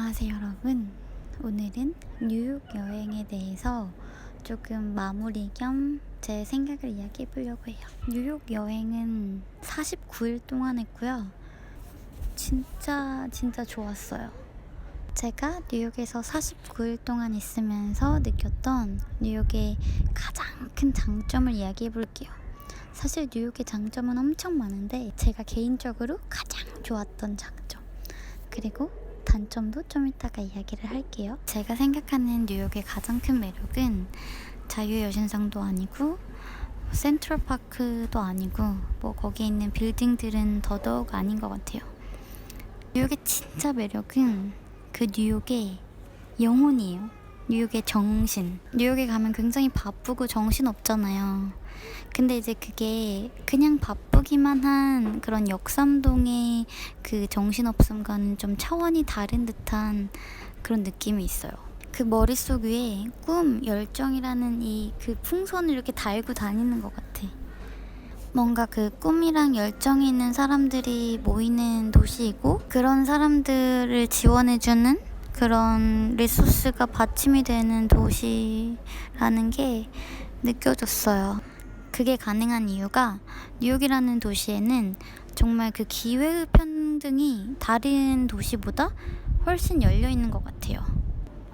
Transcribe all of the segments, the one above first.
안녕하세요 여러분. 오늘은 뉴욕 여행에 대해서 조금 마무리 겸 제 생각을 이야기해 보려고 해요. 뉴욕 여행은 49일 동안 했고요. 진짜 좋았어요. 제가 뉴욕에서 49일 동안 있으면서 느꼈던 뉴욕의 가장 큰 장점을 이야기해 볼게요. 사실 뉴욕의 장점은 엄청 많은데 제가 개인적으로 가장 좋았던 장점, 그리고 단점도 좀 이따가 이야기를 할게요. 제가 생각하는 뉴욕의 가장 큰 매력은 자유여신상도 아니고 센트럴파크도 아니고 거기에 있는 빌딩들은 더더욱 아닌 것 같아요. 뉴욕의 진짜 매력은 그 뉴욕의 영혼이에요. 뉴욕의 정신. 뉴욕에 가면 굉장히 바쁘고 정신 없잖아요. 근데 이제 그게 그냥 바쁘기만 한 그런 역삼동의 그 정신없음과는 좀 차원이 다른 듯한 그런 느낌이 있어요. 그 머릿속 위에 꿈, 열정이라는 이 그 풍선을 이렇게 달고 다니는 것 같아. 뭔가 그 꿈이랑 열정이 있는 사람들이 모이는 도시이고, 그런 사람들을 지원해주는 그런 리소스가 받침이 되는 도시라는 게 느껴졌어요. 그게 가능한 이유가 뉴욕이라는 도시에는 정말 그 기회의 평등이 다른 도시보다 훨씬 열려 있는 것 같아요.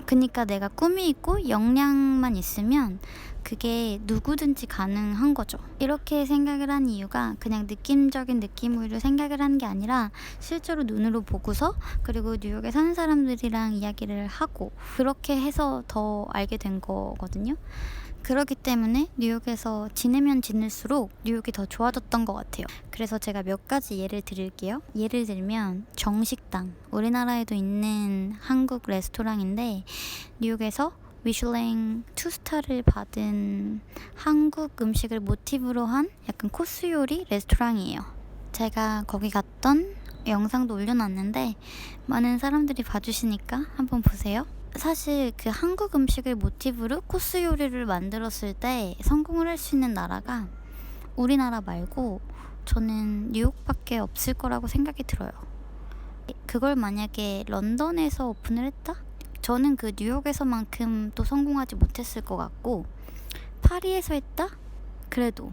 그러니까 내가 꿈이 있고 역량만 있으면 그게 누구든지 가능한 거죠. 이렇게 생각을 한 이유가 그냥 느낌적인 느낌으로 생각을 하는 게 아니라 실제로 눈으로 보고서, 그리고 뉴욕에 사는 사람들이랑 이야기를 하고, 그렇게 해서 더 알게 된 거거든요. 그렇기 때문에 뉴욕에서 지내면 지낼수록 뉴욕이 더 좋아졌던 것 같아요. 그래서 제가 몇 가지 예를 드릴게요. 예를 들면 정식당, 우리나라에도 있는 한국 레스토랑인데 뉴욕에서 미슐랭 2스타를 받은 한국 음식을 모티브로 한 약간 코스 요리 레스토랑이에요. 제가 거기 갔던 영상도 올려놨는데 많은 사람들이 봐주시니까 한번 보세요. 사실 그 한국 음식을 모티브로 코스 요리를 만들었을 때 성공을 할 수 있는 나라가 우리나라 말고 저는 뉴욕밖에 없을 거라고 생각이 들어요. 그걸 만약에 런던에서 오픈을 했다? 저는 그 뉴욕에서만큼 또 성공하지 못했을 것 같고, 파리에서 했다? 그래도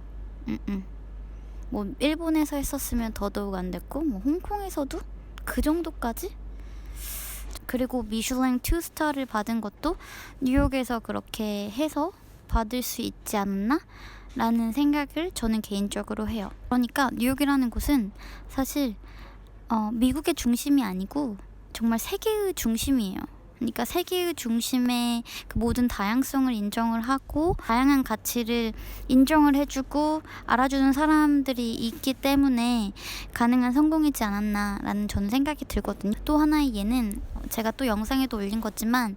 일본에서 했었으면 더더욱 안 됐고, 홍콩에서도 그 정도까지? 그리고 미슐랭 2스타를 받은 것도 뉴욕에서 그렇게 해서 받을 수 있지 않나? 라는 생각을 저는 개인적으로 해요. 그러니까 뉴욕이라는 곳은 사실 미국의 중심이 아니고 정말 세계의 중심이에요. 그러니까 세계의 중심의 그 모든 다양성을 인정을 하고 다양한 가치를 인정을 해주고 알아주는 사람들이 있기 때문에 가능한 성공이지 않았나라는 저는 생각이 들거든요. 또 하나의 예는 제가 또 영상에도 올린 거지만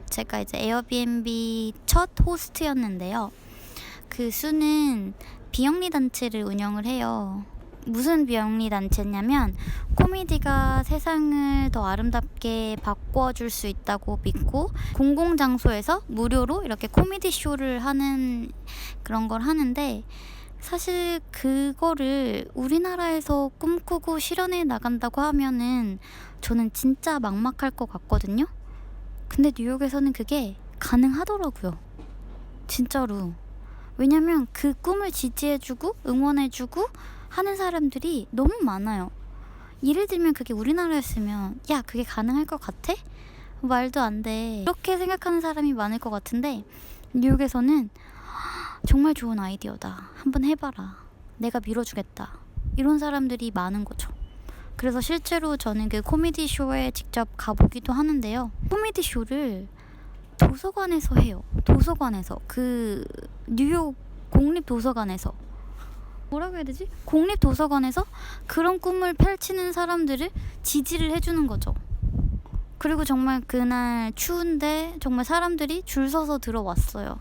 제가 이제 에어비앤비 첫 호스트였는데요. 그 수는 비영리 단체를 운영을 해요. 무슨 비영리 단체냐면 코미디가 세상을 더 아름답게 바꿔줄 수 있다고 믿고 공공장소에서 무료로 이렇게 코미디 쇼를 하는 그런 걸 하는데, 사실 그거를 우리나라에서 꿈꾸고 실현해 나간다고 하면은 저는 진짜 막막할 것 같거든요. 근데 뉴욕에서는 그게 가능하더라고요. 진짜로. 왜냐면 그 꿈을 지지해주고 응원해주고 하는 사람들이 너무 많아요. 예를 들면 그게 우리나라였으면 야, 그게 가능할 것 같아? 말도 안 돼. 이렇게 생각하는 사람이 많을 것 같은데 뉴욕에서는 정말 좋은 아이디어다, 한번 해봐라, 내가 밀어주겠다, 이런 사람들이 많은 거죠. 그래서 실제로 저는 그 코미디 쇼에 직접 가보기도 하는데요. 코미디 쇼를 도서관에서 해요. 도서관에서, 그 뉴욕 공립도서관에서, 뭐라고 해야 되지? 공립도서관에서 그런 꿈을 펼치는 사람들을 지지를 해주는 거죠. 그리고 정말 그날 추운데 정말 사람들이 줄 서서 들어왔어요.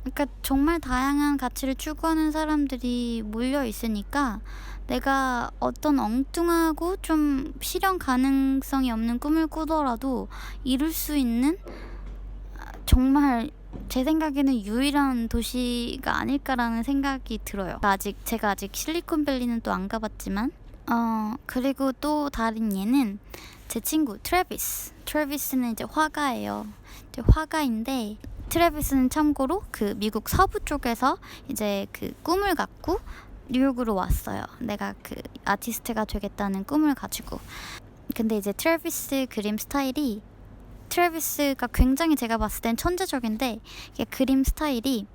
그러니까 정말 다양한 가치를 추구하는 사람들이 몰려 있으니까 내가 어떤 엉뚱하고 좀 실현 가능성이 없는 꿈을 꾸더라도 이룰 수 있는, 정말 제 생각에는 유일한 도시가 아닐까라는 생각이 들어요. 제가 아직 실리콘밸리는 또 안 가봤지만 그리고 또 다른 예는 제 친구 트래비스는 이제 화가예요. 이제 화가인데 트래비스는 참고로 그 미국 서부 쪽에서 이제 그 꿈을 갖고 뉴욕으로 왔어요. 내가 그 아티스트가 되겠다는 꿈을 가지고. 근데 이제 트래비스 그림 스타일이, 트래비스가 굉장히 제가 봤을 땐 천재적인데 이게 그림 스타일이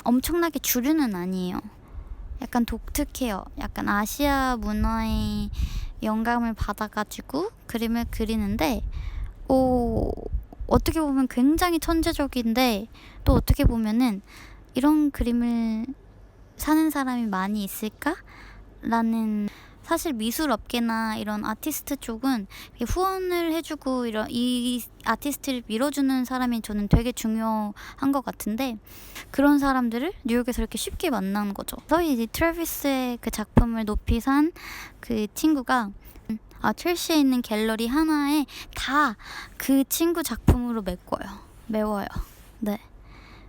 엄청나게 주류는 아니에요. 약간 독특해요. 약간 아시아 문화의 영감을 받아가지고 그림을 그리는데 어떻게 보면 굉장히 천재적인데 또 어떻게 보면은 이런 그림을 사는 사람이 많이 있을까? 라는, 사실 미술업계나 이런 아티스트 쪽은 후원을 해주고 이 아티스트를 밀어주는 사람이 저는 되게 중요한 것 같은데 그런 사람들을 뉴욕에서 이렇게 쉽게 만나는 거죠. 그래서 이제 트래비스의 그 작품을 높이 산 그 친구가 첼시에 있는 갤러리 하나에 다 그 친구 작품으로 메워요. 네.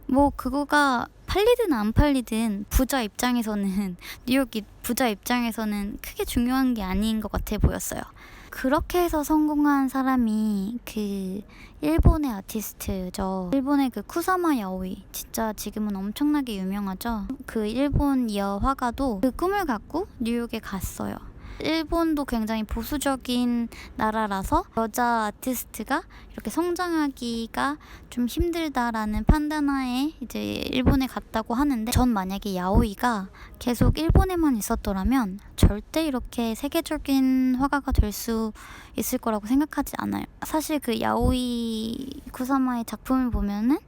뭐 그거가 팔리든 안 팔리든 부자 입장에서는 뉴욕 부자 입장에서는 크게 중요한 게 아닌 것 같아 보였어요. 그렇게 해서 성공한 사람이 그 일본의 아티스트죠. 일본의 그 쿠사마 야오이, 진짜 지금은 엄청나게 유명하죠. 그 일본 화가도 그 꿈을 갖고 뉴욕에 갔어요. 일본도 굉장히 보수적인 나라라서 여자 아티스트가 이렇게 성장하기가 좀 힘들다라는 판단하에 이제 일본에 갔다고 하는데, 전 만약에 야오이가 계속 일본에만 있었더라면 절대 이렇게 세계적인 화가가 될 수 있을 거라고 생각하지 않아요. 사실 그 야오이 쿠사마의 작품을 보면은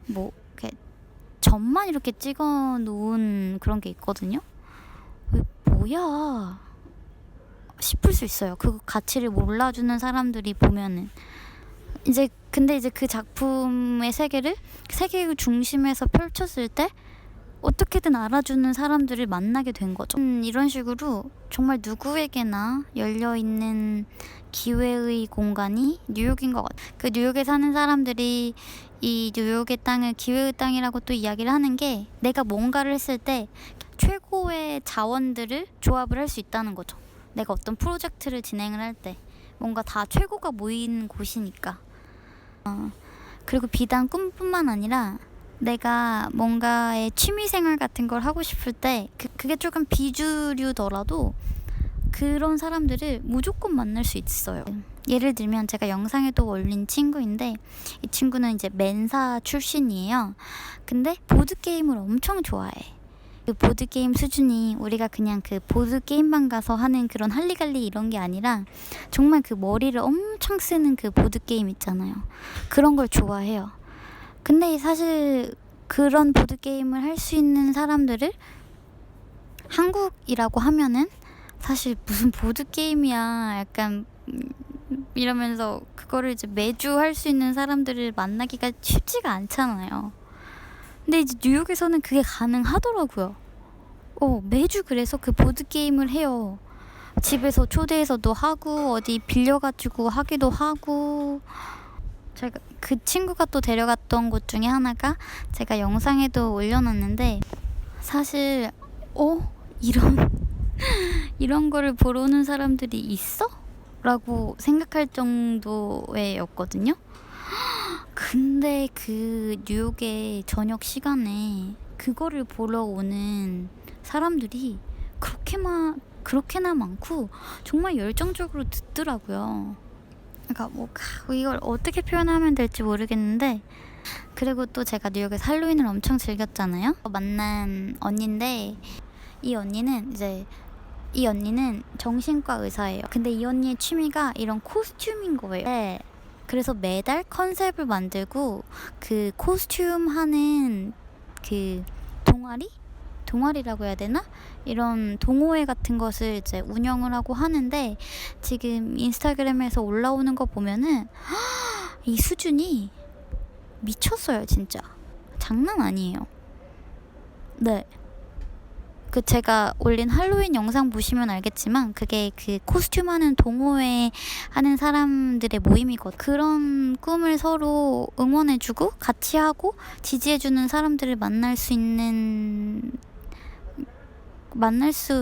뭐 이렇게 점만 이렇게 찍어 놓은 그런 게 있거든요. 뭐야 싶을 수 있어요. 그 가치를 몰라주는 사람들이 보면은. 근데 이제 그 작품의 세계를 세계의 중심에서 펼쳤을 때 어떻게든 알아주는 사람들을 만나게 된 거죠. 이런 식으로 정말 누구에게나 열려있는 기회의 공간이 뉴욕인 것 같아요. 그 뉴욕에 사는 사람들이 이 뉴욕의 땅을 기회의 땅이라고 또 이야기를 하는 게, 내가 뭔가를 했을 때 최고의 자원들을 조합을 할 수 있다는 거죠. 내가 어떤 프로젝트를 진행을 할 때 뭔가 다 최고가 모이는 곳이니까. 그리고 비단 꿈뿐만 아니라 내가 뭔가의 취미생활 같은 걸 하고 싶을 때 그게 조금 비주류더라도 그런 사람들을 무조건 만날 수 있어요. 예를 들면 제가 영상에도 올린 친구인데, 이 친구는 이제 멘사 출신이에요. 근데 보드게임을 엄청 좋아해. 그 보드게임 수준이 우리가 그냥 그 보드게임방 가서 하는 그런 할리갈리 이런 게 아니라 정말 그 머리를 엄청 쓰는 그 보드게임 있잖아요. 그런 걸 좋아해요. 근데 사실 그런 보드게임을 할 수 있는 사람들을 한국이라고 하면은 사실 무슨 보드게임이야 약간 이러면서 그거를 이제 매주 할 수 있는 사람들을 만나기가 쉽지가 않잖아요. 근데 이제 뉴욕에서는 그게 가능하더라고요. 매주 그래서 그 보드게임을 해요. 집에서 초대해서도 하고 어디 빌려가지고 하기도 하고. 제가 그 친구가 또 데려갔던 곳 중에 하나가 제가 영상에도 올려놨는데, 사실 이런 거를 보러 오는 사람들이 있어? 라고 생각할 정도였거든요. 근데 그 뉴욕의 저녁 시간에 그거를 보러 오는 사람들이 그렇게나 많고 정말 열정적으로 듣더라고요. 그러니까 뭐 이걸 어떻게 표현하면 될지 모르겠는데, 그리고 또 제가 뉴욕에서 할로윈을 엄청 즐겼잖아요. 만난 언니인데, 이 언니는 정신과 의사예요. 근데 이 언니의 취미가 이런 코스튬인 거예요. 네. 그래서 매달 컨셉을 만들고 그 코스튬 하는 그 동아리라고 해야 되나? 이런 동호회 같은 것을 이제 운영을 하고 하는데, 지금 인스타그램에서 올라오는 거 보면은 이 수준이 미쳤어요. 진짜 장난 아니에요. 네. 그 제가 올린 할로윈 영상 보시면 알겠지만 그게 그 코스튬 하는 동호회 하는 사람들의 모임이거든요. 그런 꿈을 서로 응원해주고 같이 하고 지지해주는 사람들을 만날 수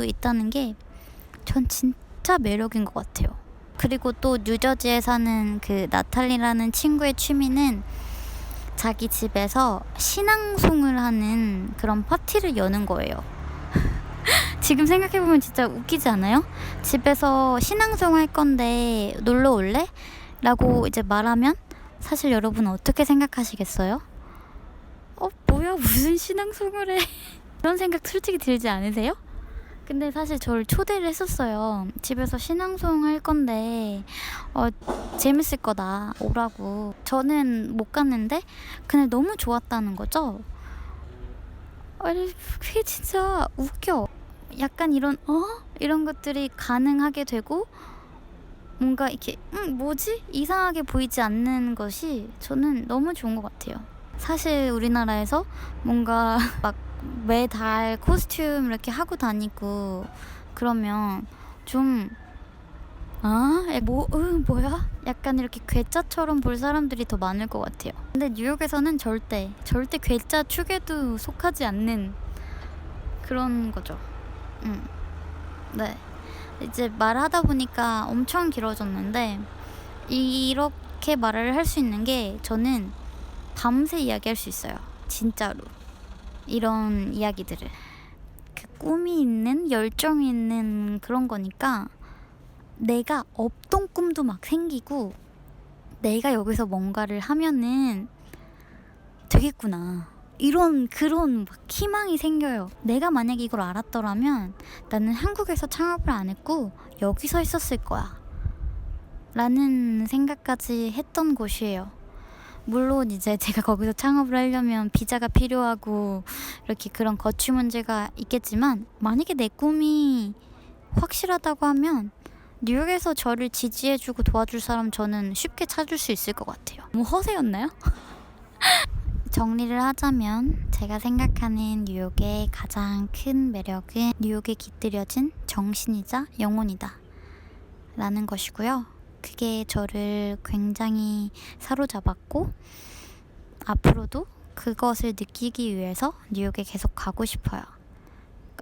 있다는 게 전 진짜 매력인 것 같아요. 그리고 또 뉴저지에 사는 그 나탈리라는 친구의 취미는 자기 집에서 신앙송을 하는 그런 파티를 여는 거예요. 지금 생각해보면 진짜 웃기지 않아요? 집에서 신앙송 할 건데 놀러 올래? 라고 이제 말하면 사실 여러분 어떻게 생각하시겠어요? 뭐야, 무슨 신앙송을 해? 그런 생각 솔직히 들지 않으세요? 근데 사실 저를 초대를 했었어요. 집에서 신앙송 할 건데 재밌을 거다, 오라고. 저는 못 갔는데 그냥 너무 좋았다는 거죠. 아니, 그게 진짜 웃겨. 약간 이런 것들이 가능하게 되고 뭔가 이렇게 뭐지? 이상하게 보이지 않는 것이 저는 너무 좋은 것 같아요. 사실 우리나라에서 뭔가 막 매달 코스튬 이렇게 하고 다니고 그러면 좀 뭐야? 약간 이렇게 괴짜처럼 볼 사람들이 더 많을 것 같아요. 근데 뉴욕에서는 절대 괴짜 축에도 속하지 않는 그런 거죠. 네. 이제 말하다 보니까 엄청 길어졌는데 이렇게 말을 할 수 있는 게 저는 밤새 이야기할 수 있어요. 진짜로. 이런 이야기들을. 그 꿈이 있는, 열정이 있는 그런 거니까 내가 없던 꿈도 막 생기고 내가 여기서 뭔가를 하면은 되겠구나. 그런 막 희망이 생겨요. 내가 만약에 이걸 알았더라면 나는 한국에서 창업을 안 했고 여기서 했었을 거야. 라는 생각까지 했던 곳이에요. 물론 이제 제가 거기서 창업을 하려면 비자가 필요하고 이렇게 그런 거취 문제가 있겠지만 만약에 내 꿈이 확실하다고 하면 뉴욕에서 저를 지지해주고 도와줄 사람 저는 쉽게 찾을 수 있을 것 같아요. 뭐 허세였나요? 정리를 하자면 제가 생각하는 뉴욕의 가장 큰 매력은 뉴욕에 깃들여진 정신이자 영혼이다 라는 것이고요. 그게 저를 굉장히 사로잡았고 앞으로도 그것을 느끼기 위해서 뉴욕에 계속 가고 싶어요.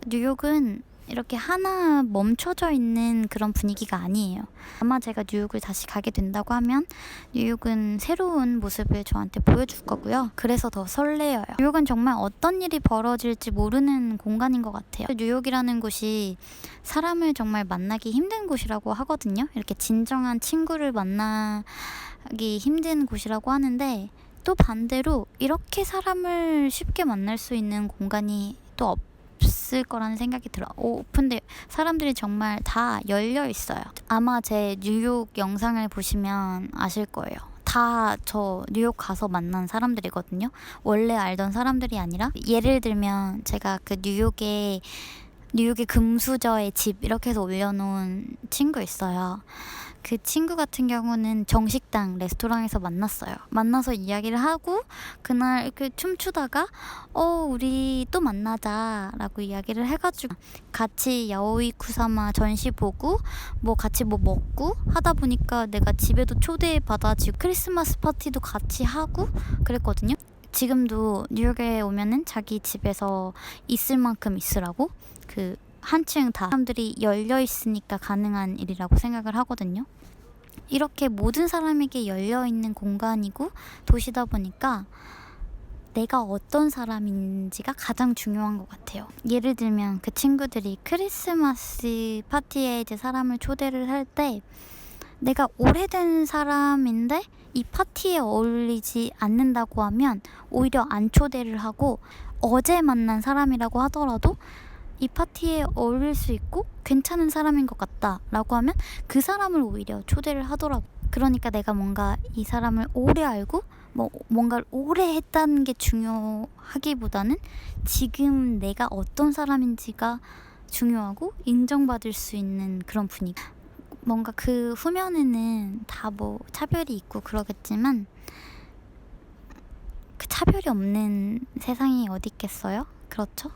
뉴욕은 이렇게 하나 멈춰져 있는 그런 분위기가 아니에요. 아마 제가 뉴욕을 다시 가게 된다고 하면 뉴욕은 새로운 모습을 저한테 보여줄 거고요. 그래서 더 설레어요. 뉴욕은 정말 어떤 일이 벌어질지 모르는 공간인 것 같아요. 뉴욕이라는 곳이 사람을 정말 만나기 힘든 곳이라고 하거든요. 이렇게 진정한 친구를 만나기 힘든 곳이라고 하는데 또 반대로 이렇게 사람을 쉽게 만날 수 있는 공간이 또 없을 거라는 생각이 들어. 오픈돼. 사람들이 정말 다 열려 있어요. 아마 제 뉴욕 영상을 보시면 아실 거예요. 다 저 뉴욕 가서 만난 사람들이거든요. 원래 알던 사람들이 아니라 예를 들면 제가 그 뉴욕의 금수저의 집 이렇게 해서 올려놓은 친구 있어요. 그 친구 같은 경우는 정식당 레스토랑에서 만나서 이야기를 하고 그날 이렇게 춤추다가 우리 또 만나자 라고 이야기를 해가지고 같이 야오이 쿠사마 전시 보고 뭐 같이 뭐 먹고 하다 보니까 내가 집에도 초대받아지고 크리스마스 파티도 같이 하고 그랬거든요. 지금도 뉴욕에 오면은 자기 집에서 있을 만큼 있으라고 그 한층 다 사람들이 열려 있으니까 가능한 일이라고 생각을 하거든요. 이렇게 모든 사람에게 열려 있는 공간이고 도시다 보니까 내가 어떤 사람인지가 가장 중요한 것 같아요. 예를 들면 그 친구들이 크리스마스 파티에 이제 사람을 초대를 할 때 내가 오래된 사람인데 이 파티에 어울리지 않는다고 하면 오히려 안 초대를 하고 어제 만난 사람이라고 하더라도 이 파티에 어울릴 수 있고 괜찮은 사람인 것 같다 라고 하면 그 사람을 오히려 초대를 하더라고. 그러니까 내가 뭔가 이 사람을 오래 알고 뭔가를 오래 했다는 게 중요하기보다는 지금 내가 어떤 사람인지가 중요하고 인정받을 수 있는 그런 분위기. 뭔가 그 후면에는 다 뭐 차별이 있고 그러겠지만 그 차별이 없는 세상이 어디 있겠어요? 그렇죠?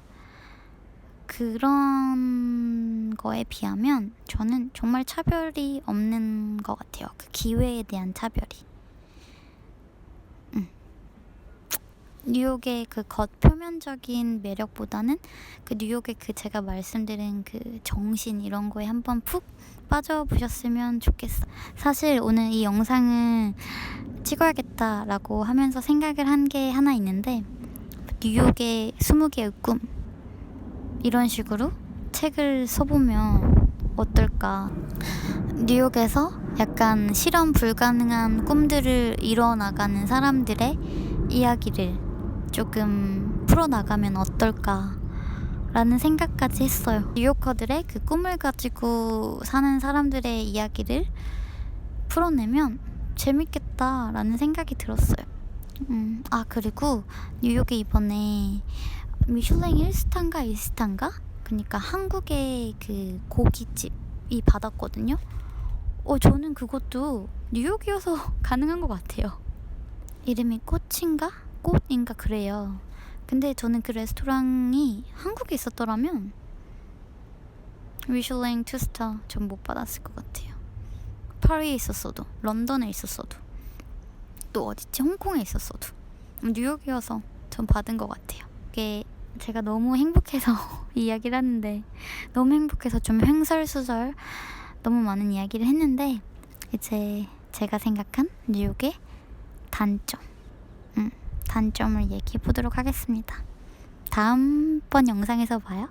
그런 거에 비하면 저는 정말 차별이 없는 것 같아요. 그 기회에 대한 차별이. 뉴욕의 그 표면적인 매력보다는 그 뉴욕의 그 제가 말씀드린 그 정신 이런 거에 한번 푹 빠져보셨으면 좋겠어. 사실 오늘 이 영상을 찍어야겠다라고 하면서 생각을 한 게 하나 있는데, 뉴욕의 20개의 꿈 이런 식으로 책을 써보면 어떨까. 뉴욕에서 약간 실현 불가능한 꿈들을 이뤄나가는 사람들의 이야기를 조금 풀어나가면 어떨까 라는 생각까지 했어요. 뉴요커들의 그 꿈을 가지고 사는 사람들의 이야기를 풀어내면 재밌겠다 라는 생각이 들었어요. 그리고 뉴욕에 이번에 미슐랭 1스타인가 2스타인가? 그러니까 한국의 그 고깃집이 받았거든요. 저는 그것도 뉴욕이어서 가능한 것 같아요. 이름이 꽃인가 그래요. 근데 저는 그 레스토랑이 한국에 있었더라면 미슐랭 2스타 전 못 받았을 것 같아요. 파리에 있었어도, 런던에 있었어도, 또 어디지? 홍콩에 있었어도 뉴욕이어서 전 받은 것 같아요. 이게 제가 너무 행복해서 이야기를 하는데, 너무 행복해서 좀 횡설수설 너무 많은 이야기를 했는데, 이제 제가 생각한 뉴욕의 단점을 얘기해 보도록 하겠습니다. 다음번 영상에서 봐요.